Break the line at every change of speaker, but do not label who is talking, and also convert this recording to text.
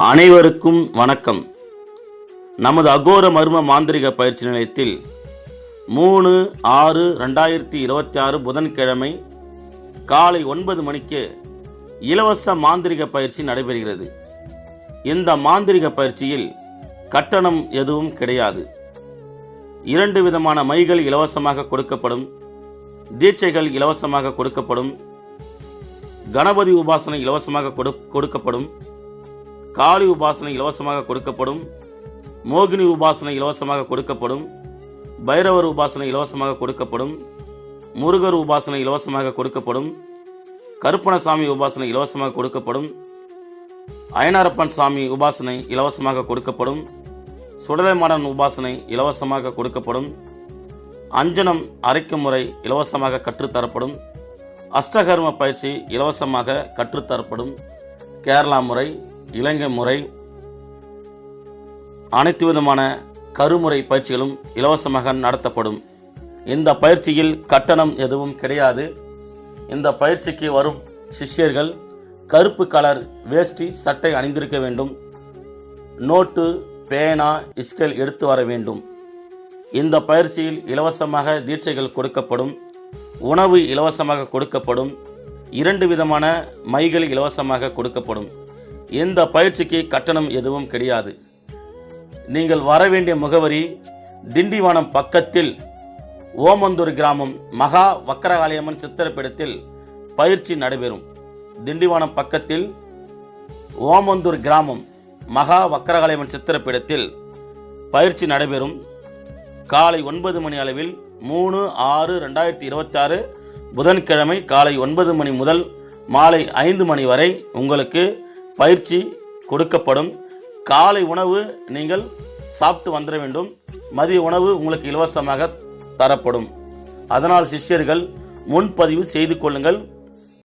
அனைவருக்கும் வணக்கம். நமது அகோர மர்ம மாந்திரிக பயிற்சி நிலையத்தில் 3/6/2026 புதன்கிழமை காலை 9 மணிக்கு இலவச மாந்திரிக பயிற்சி நடைபெறுகிறது. இந்த மாந்திரிக பயிற்சியில் கட்டணம் எதுவும் கிடையாது. 2 விதமான மைகள் இலவசமாக கொடுக்கப்படும். தீட்சைகள் இலவசமாக கொடுக்கப்படும். கணபதி உபாசனை இலவசமாக கொடுக்கப்படும். காளி உபாசனை இலவசமாக கொடுக்கப்படும். மோகினி உபாசனை இலவசமாக கொடுக்கப்படும். பைரவர் உபாசனை இலவசமாக கொடுக்கப்படும். முருகர் உபாசனை இலவசமாக கொடுக்கப்படும். கருப்பணசாமி உபாசனை இலவசமாக கொடுக்கப்படும். அயனாரப்பன் சாமி உபாசனை இலவசமாக கொடுக்கப்படும். சுடலைமாடன் உபாசனை இலவசமாக கொடுக்கப்படும். அஞ்சனம் அரைக்கும் முறை இலவசமாக கற்றுத்தரப்படும். அஷ்டகர்ம பயிற்சி இலவசமாக கற்றுத்தரப்படும். கேரளா முறை, இலங்கை முறை, அனைத்து விதமான கருமுறை பயிற்சிகளும் இலவசமாக நடத்தப்படும். இந்த பயிற்சியில் கட்டணம் எதுவும் கிடையாது. இந்த பயிற்சிக்கு வரும் சிஷ்யர்கள் கருப்பு கலர் வேஷ்டி சட்டை அணிந்திருக்க வேண்டும். நோட்டு, பேனா, ஸ்கேல் எடுத்து வர வேண்டும். இந்த பயிற்சியில் இலவசமாக தீட்சைகள் கொடுக்கப்படும். உணவு இலவசமாக கொடுக்கப்படும். 2 விதமான மைகள் இலவசமாக கொடுக்கப்படும். இந்த பயிற்சிக்கு கட்டணம் எதுவும் கிடையாது. நீங்கள் வர வேண்டிய முகவரி திண்டிவனம் பக்கத்தில் ஓமந்தூர் கிராமம் மகா வக்கரகாளியம்மன் சித்திரப்பீடத்தில் பயிற்சி நடைபெறும். திண்டிவனம் பக்கத்தில் ஓமந்தூர் கிராமம் மகா வக்கரகாளியம்மன் சித்திரப்பீடத்தில் பயிற்சி நடைபெறும். காலை 9 மணி அளவில் 3/6/2026 புதன்கிழமை காலை 9 மணி முதல் மாலை 5 மணி வரை உங்களுக்கு பயிற்சி கொடுக்கப்படும். காலை உணவு நீங்கள் சாப்பிட்டு வந்துட வேண்டும். மதிய உணவு உங்களுக்கு இலவசமாக தரப்படும். அதனால் சிஷ்யர்கள் முன்பதிவு செய்து கொள்ளுங்கள்.